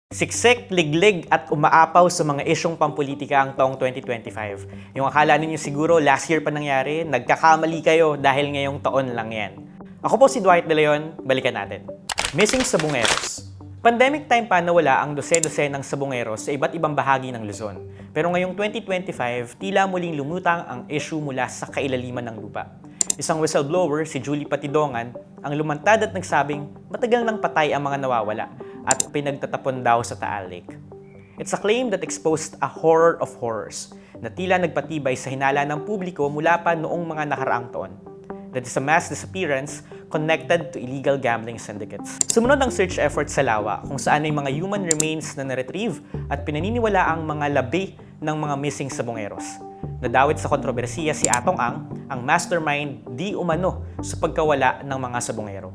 Siksik, liglig at umaapaw sa mga isyong pampolitika ang taong 2025. Yung akala ninyo siguro last year pa nangyari, nagkakamali kayo dahil ngayong taon lang yan. Ako po si Dwight De Leon, balikan natin. Missing sabongeros. Pandemic time pa nawala ang dose-dose ng sabongeros sa iba't ibang bahagi ng Luzon. Pero ngayong 2025, tila muling lumutang ang issue mula sa kailaliman ng lupa. Isang whistleblower, si Julie Patidongan, ang lumantad at nagsabing matagal nang patay ang mga nawawala at pinagtatapon daw sa Taal Lake. It's a claim that exposed a horror of horrors na tila nagpatibay sa hinala ng publiko mula pa noong mga nakaraang taon. That is a mass disappearance connected to illegal gambling syndicates. Sumunod ang search effort sa Lawa kung saan ay mga human remains na na-retrieve at pinaniniwala ang mga labi ng mga missing sabongeros. Nadawit sa kontrobersiya si Atong ang mastermind di umano sa pagkawala ng mga sabongero.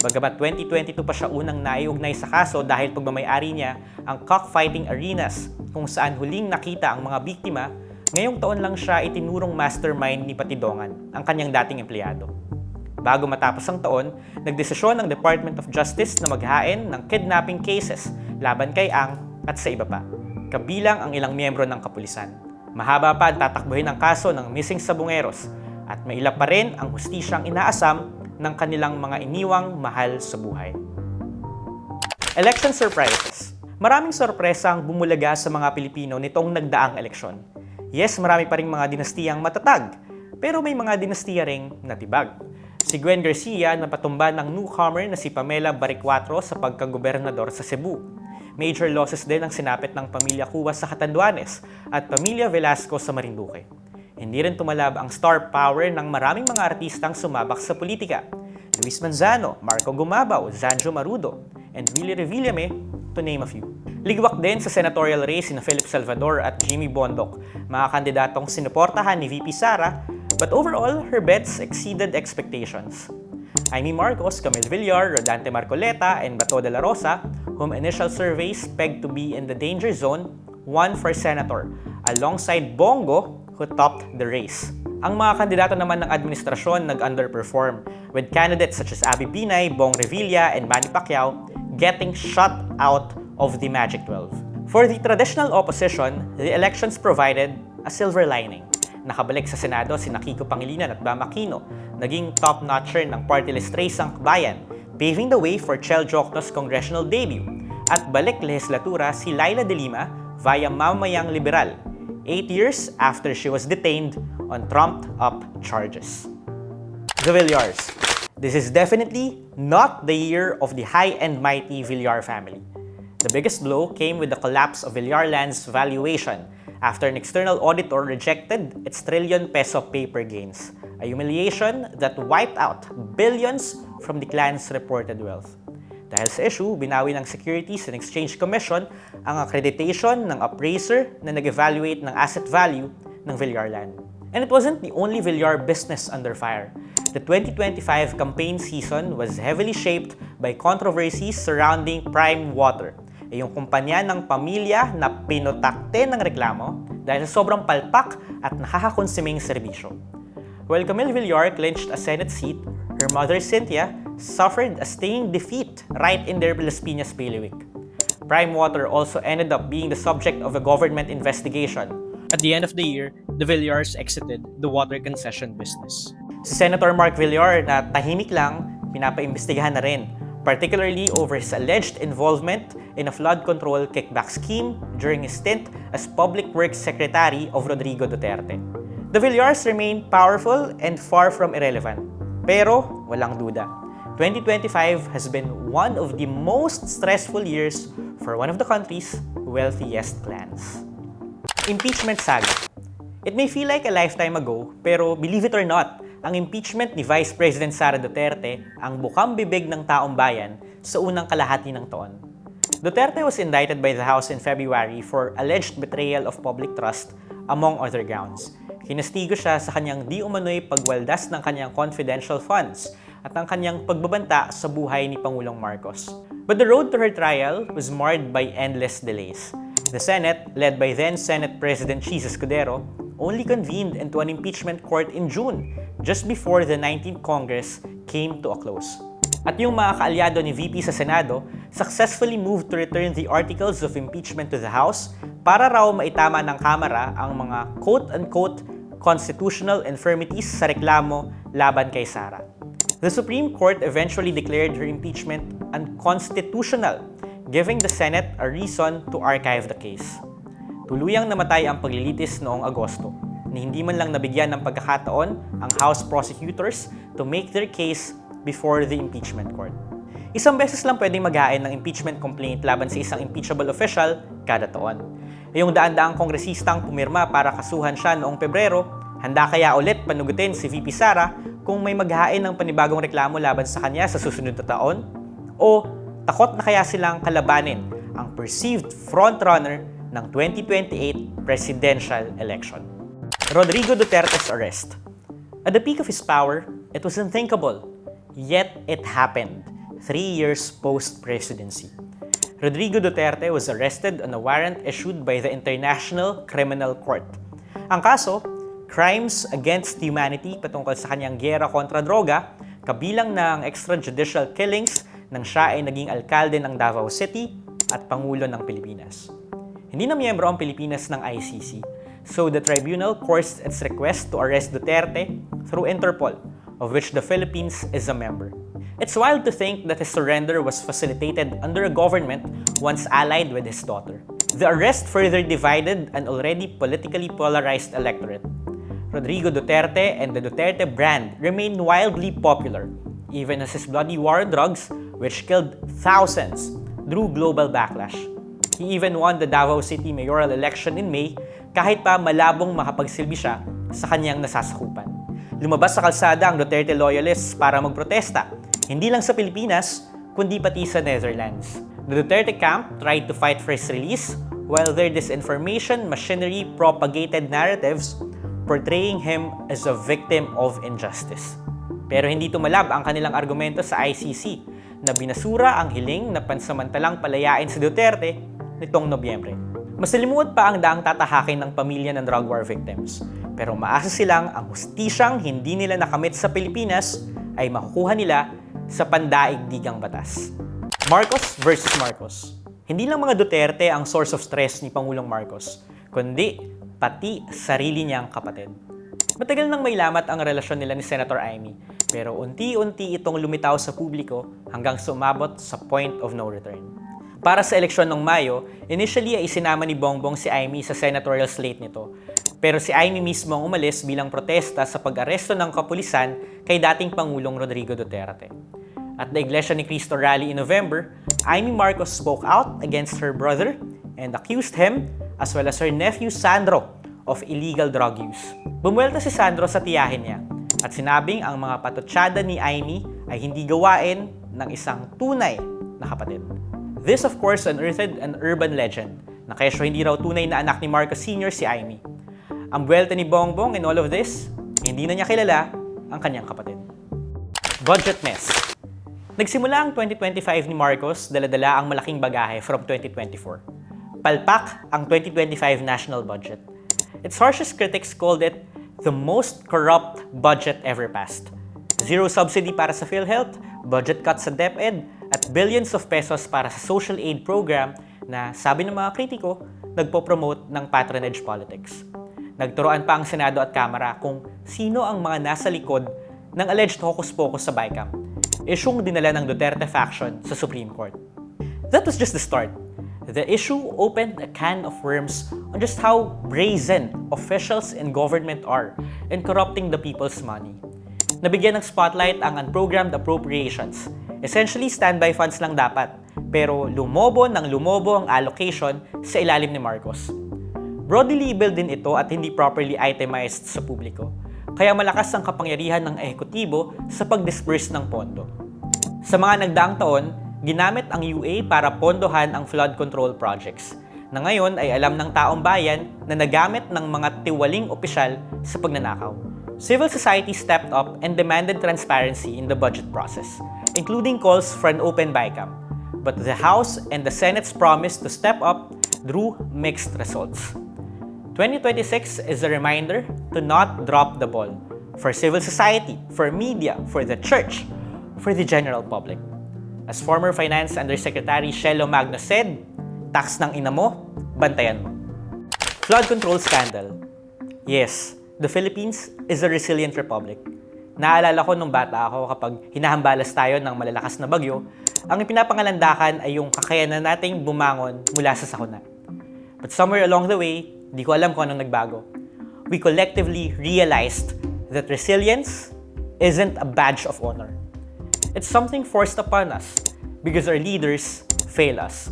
Bagamat 2022 pa siya unang naiugnay sa kaso dahil pagmamay-ari niya ang cockfighting arenas kung saan huling nakita ang mga biktima, ngayong taon lang siya itinurong mastermind ni Patidongan, ang kanyang dating empleyado. Bago matapos ang taon, nagdesisyon ang Department of Justice na maghain ng kidnapping cases laban kay Ang at sa iba pa, kabilang ang ilang miyembro ng kapulisan. Mahaba pa ang tatakbuhin ng kaso ng missing sabongeros at mailap pa rin ang hustisyang inaasam ng kanilang mga iniwang mahal sa buhay. Election surprises. Maraming sorpresa ang bumulaga sa mga Pilipino nitong nagdaang eleksyon. Yes, marami pa ring mga dinastiyang matatag, pero may mga dinastiya ring natibag. Si Gwen Garcia napatumba ng newcomer na si Pamela Baricuatro sa pagkagobernador sa Cebu. Major losses din ang sinapit ng pamilya Cuevas sa Catanduanes at pamilya Velasco sa Marinduque. Hindi rin tumalab ang star power ng maraming mga artistang sumabak sa politika. Luis Manzano, Marco Gumabaw, Zanjo Marudo, and Willie Revillame, to name a few. Ligwak din sa senatorial race sina Philip Salvador at Jimmy Bondoc, mga kandidatong sinuportahan ni VP Sara, but overall, her bets exceeded expectations. Amy Marcos, Camille Villar, Rodante Marcoleta, and Bato de la Rosa, whom initial surveys pegged to be in the danger zone, won for senator, alongside Bongo, who topped the race. Ang mga kandidato naman ng administrasyon nag-underperform, with candidates such as Abby Binay, Bong Revilla, and Manny Pacquiao getting shut out of the Magic 12. For the traditional opposition, the elections provided a silver lining. Nakabalik sa Senado si Kiko Pangilinan at Bam Aquino, naging top-notcher ng party list race ang Akbayan, paving the way for Chel Jokno's congressional debut, at balik lehislatura si Laila de Lima via Mamamayang Liberal, 8 years after she was detained on trumped-up charges. The Villars. This is definitely not the year of the high and mighty Villar family. The biggest blow came with the collapse of Villarland's valuation after an external auditor rejected its trillion-peso paper gains, a humiliation that wiped out billions from the clan's reported wealth. Dahil sa issue, binawi ng Securities and Exchange Commission ang accreditation ng appraiser na nag-evaluate ng asset value ng Villarland. And it wasn't the only Villar business under fire. The 2025 campaign season was heavily shaped by controversies surrounding Prime Water, yung kumpanya ng pamilya na pinutakte ng reklamo dahil sa sobrang palpak at nakakakonsuming serbisyo. While Camille Villar clinched a Senate seat, her mother Cynthia suffered a stinging defeat right in their Las Piñas bailiwick. Prime Water also ended up being the subject of a government investigation. At the end of the year, the Villars exited the water concession business. Si Senator Mark Villar na tahimik lang, pinapaimbestigahan na rin, particularly over his alleged involvement in a flood control kickback scheme during his stint as Public Works Secretary of Rodrigo Duterte. The Villars remain powerful and far from irrelevant. Pero, walang duda, 2025 has been one of the most stressful years for one of the country's wealthiest clans. Impeachment saga. It may feel like a lifetime ago, pero believe it or not, ang impeachment ni Vice President Sara Duterte ang bukang bibig ng taong bayan sa unang kalahati ng taon. Duterte was indicted by the House in February for alleged betrayal of public trust, among other grounds. Kinastigo siya sa kanyang di umano'y pagwaldas ng kanyang confidential funds at ang kanyang pagbabanta sa buhay ni Pangulong Marcos. But the road to her trial was marred by endless delays. The Senate, led by then Senate President Chis Escudero, only convened into an impeachment court in June, just before the 19th Congress came to a close. At yung mga kaalyado ni VP sa Senado successfully moved to return the articles of impeachment to the House para raw maitama ng Kamara ang mga quote-unquote constitutional infirmities sa reklamo laban kay Sara. The Supreme Court eventually declared her impeachment unconstitutional, giving the Senate a reason to archive the case. Tuluyang namatay ang paglilitis noong Agosto, ni hindi man lang nabigyan ng pagkakataon ang House prosecutors to make their case before the impeachment court. Isang beses lang pwedeng maghain ng impeachment complaint laban sa isang impeachable official kada taon. Yung daan-daang kongresistang pumirma para kasuhan siya noong Pebrero, handa kaya ulit panugutin si VP Sara kung may maghain ng panibagong reklamo laban sa kanya sa susunod na taon? O takot na kaya silang kalabanin ang perceived frontrunner ng 2028 presidential election? Rodrigo Duterte's arrest. At the peak of his power, it was unthinkable. Yet it happened 3 years post-presidency. Rodrigo Duterte was arrested on a warrant issued by the International Criminal Court. Ang kaso, crimes against humanity patungkol sa kanyang giyera kontra droga, kabilang na ang extrajudicial killings nang siya ay naging alkalde ng Davao City at Pangulo ng Pilipinas. Hindi na miyembro ang Pilipinas ng ICC, so the tribunal coursed its request to arrest Duterte through Interpol, of which the Philippines is a member. It's wild to think that his surrender was facilitated under a government once allied with his daughter. The arrest further divided an already politically polarized electorate. Rodrigo Duterte and the Duterte brand remain wildly popular, even as his bloody war on drugs, which killed thousands, drew global backlash. He even won the Davao City mayoral election in May kahit pa malabong makapagsilbi siya sa kanyang nasasakupan. Lumabas sa kalsada ang Duterte loyalists para magprotesta, hindi lang sa Pilipinas, kundi pati sa Netherlands. The Duterte camp tried to fight for his release, while their disinformation machinery propagated narratives portraying him as a victim of injustice. Pero hindi tumalab ang kanilang argumento sa ICC na binasura ang hiling na pansamantalang palayain si Duterte nitong Nobyembre. Masalimuot pa ang daang tatahakin ng pamilya ng drug war victims, pero maasa silang ang hustisyang hindi nila nakamit sa Pilipinas ay makukuha nila sa pandaigdigang batas. Marcos versus Marcos. Hindi lang mga Duterte ang source of stress ni Pangulong Marcos, kundi pati sarili niyang kapatid. Matagal nang may lamat ang relasyon nila ni Senator Amy, pero unti-unti itong lumitaw sa publiko hanggang sumabot sa point of no return. Para sa eleksyon ng Mayo, initially ay isinama ni Bongbong si Amy sa senatorial slate nito. Pero si Amy mismo ang umalis bilang protesta sa pag-aresto ng kapulisan kay dating Pangulong Rodrigo Duterte. At the Iglesia ni Cristo rally in November, Amy Marcos spoke out against her brother and accused him, as well as her nephew Sandro, of illegal drug use. Bumuelta si Sandro sa tiyahin niya at sinabing ang mga patutsada ni Amy ay hindi gawain ng isang tunay na kapatid. This of course unearthed an urban legend na kesyo hindi raw tunay na anak ni Marcos Sr. si Amy. Ang buwelta ni Bongbong in all of this, hindi na niya kilala ang kanyang kapatid. Budget mess. Nagsimula ang 2025 ni Marcos, dala-dala ang malaking bagahe from 2024. Palpak ang 2025 national budget. Its harshest critics called it the most corrupt budget ever passed. Zero subsidy para sa PhilHealth, budget cuts sa DepEd, at billions of pesos para sa social aid program na, sabi ng mga kritiko, nagpo-promote ng patronage politics. Nagturoan pa ang Senado at Kamara kung sino ang mga nasa likod ng alleged hocus-pocus sa BICAM, isyung dinala ng Duterte faction sa Supreme Court. That was just the start. The issue opened a can of worms on just how brazen officials in government are in corrupting the people's money. Nabigyan ng spotlight ang unprogrammed appropriations. Essentially, standby funds lang dapat, pero lumobo ang allocation sa ilalim ni Marcos. Broadly labeled din ito at hindi properly itemized sa publiko, kaya malakas ang kapangyarihan ng ehekutibo sa pag-disperse ng pondo. Sa mga nagdaang taon, ginamit ang UA para pondohan ang flood control projects, na ngayon ay alam ng taong bayan na nagamit ng mga tiwaling opisyal sa pagnanakaw. Civil society stepped up and demanded transparency in the budget process, including calls for an open BICAM. But the House and the Senate's promise to step up drew mixed results. 2026 is a reminder to not drop the ball. For civil society, for media, for the church, for the general public. As former Finance Undersecretary Shelo Magno said, tax ng ina mo, bantayan mo. Flood control scandal. Yes, the Philippines is a resilient republic. Naalala ko nung bata ako kapag hinahambalas tayo ng malalakas na bagyo, ang ipinapangalandakan ay yung kakayanan nating bumangon mula sa sakuna. But somewhere along the way, di ko alam kung anong nagbago. We collectively realized that resilience isn't a badge of honor. It's something forced upon us because our leaders fail us.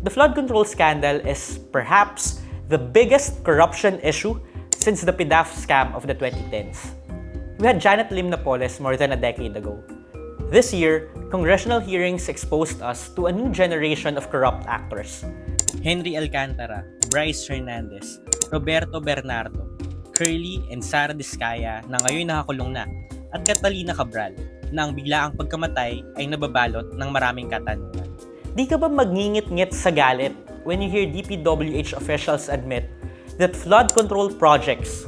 The flood control scandal is perhaps the biggest corruption issue since the PDAF scam of the 2010s. We had Janet Lim Napoles more than a decade ago. This year, congressional hearings exposed us to a new generation of corrupt actors. Henry Alcantara, Bryce Hernandez, Roberto Bernardo, Curly and Sara Diskaya na ngayon nakakulong na, at Catalina Cabral na ang biglaang pagkamatay ay nababalot ng maraming katanungan. Di ka ba magngingit-ngit sa galit when you hear DPWH officials admit that flood control projects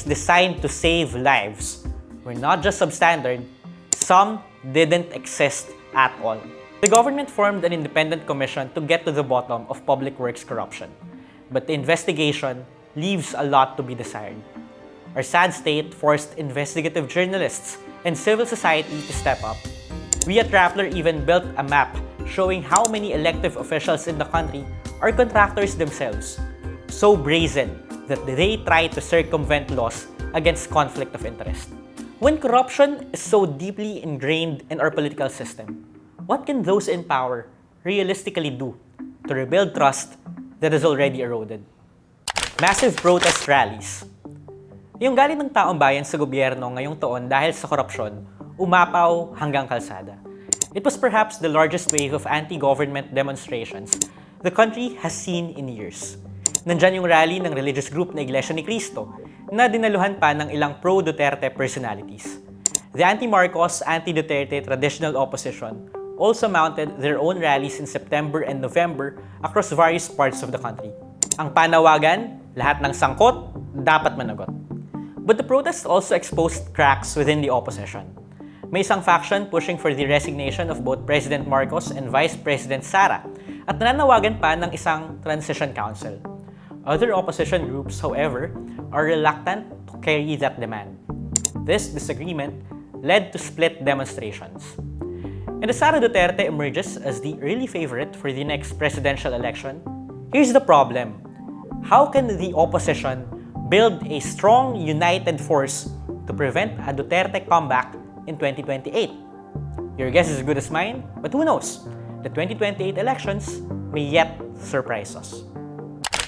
designed to save lives, were not just substandard, some didn't exist at all. The government formed an independent commission to get to the bottom of public works corruption, but the investigation leaves a lot to be desired. Our sad state forced investigative journalists and civil society to step up. We at Rappler even built a map showing how many elective officials in the country are contractors themselves, so brazen that they try to circumvent laws against conflict of interest. When corruption is so deeply ingrained in our political system, what can those in power realistically do to rebuild trust that is already eroded? Massive protest rallies. Yung galit ng taong bayan sa gobyerno ngayong taon dahil sa korupsyon, umapaw hanggang kalsada. It was perhaps the largest wave of anti-government demonstrations the country has seen in years. Nandyan yung rally ng religious group na Iglesia ni Cristo na dinaluhan pa ng ilang pro-Duterte personalities. The anti-Marcos, anti-Duterte traditional opposition also mounted their own rallies in September and November across various parts of the country. Ang panawagan, lahat ng sangkot, dapat managot. But the protests also exposed cracks within the opposition. May isang faction pushing for the resignation of both President Marcos and Vice President Sara at nananawagan pa ng isang transition council. Other opposition groups, however, are reluctant to carry that demand. This disagreement led to split demonstrations. And as Sara Duterte emerges as the early favorite for the next presidential election, here's the problem. How can the opposition build a strong, united force to prevent a Duterte comeback in 2028? Your guess is as good as mine, but who knows? The 2028 elections may yet surprise us.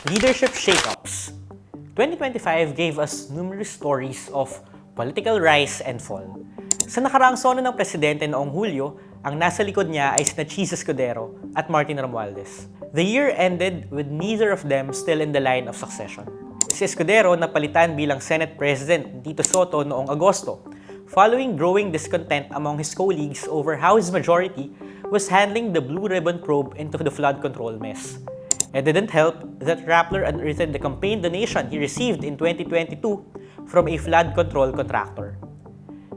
Leadership shakeups. 2025 gave us numerous stories of political rise and fall. Sa nakaraang sono ng presidente noong Hulyo, ang nasa likod niya ay sina Chis Escudero at Martin Romualdez. The year ended with neither of them still in the line of succession. Si Escudero napalitan bilang Senate President ni Tito Soto noong Agosto, following growing discontent among his colleagues over how his majority was handling the Blue Ribbon probe into the flood control mess. It didn't help that Rappler unearthed the campaign donation he received in 2022 from a flood control contractor.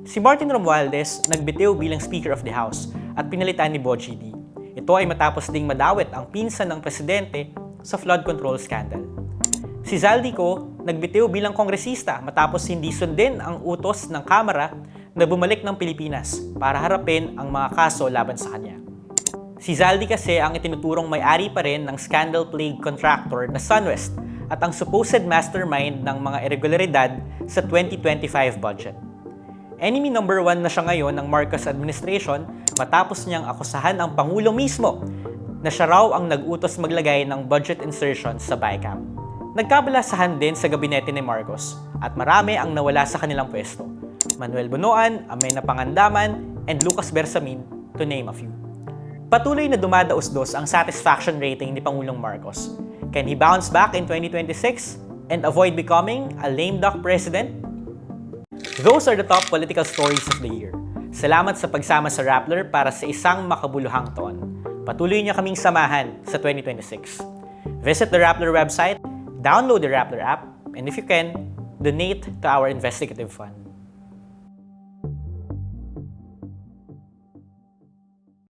Si Martin Romualdez nagbitiw bilang Speaker of the House at pinalitan ni Bogie D. Ito ay matapos ding madawit ang pinsan ng presidente sa flood control scandal. Si Zaldico nagbitiw bilang kongresista matapos hindi sundin ang utos ng Kamara na bumalik ng Pilipinas para harapin ang mga kaso laban sa kanya. Si Zaldi kasi ang itinuturong may-ari pa rin ng scandal-plagued contractor na SunWest at ang supposed mastermind ng mga irregularidad sa 2025 budget. Enemy number 1 na siya ngayon ng Marcos administration matapos niyang akusahan ang Pangulo mismo na siya raw ang nag-utos maglagay ng budget insertions sa BICAM. Nagkabalasahan din sa gabinete ni Marcos at marami ang nawala sa kanilang pwesto. Manuel Bunoan, Amena Pangandaman, and Lucas Bersamin, to name a few. Patuloy na dumadaos-dos ang satisfaction rating ni Pangulong Marcos. Can he bounce back in 2026 and avoid becoming a lame duck president? Those are the top political stories of the year. Salamat sa pagsama sa Rappler para sa isang makabuluhang taon. Patuloy niyo kaming samahan sa 2026. Visit the Rappler website, download the Rappler app, and if you can, donate to our investigative fund.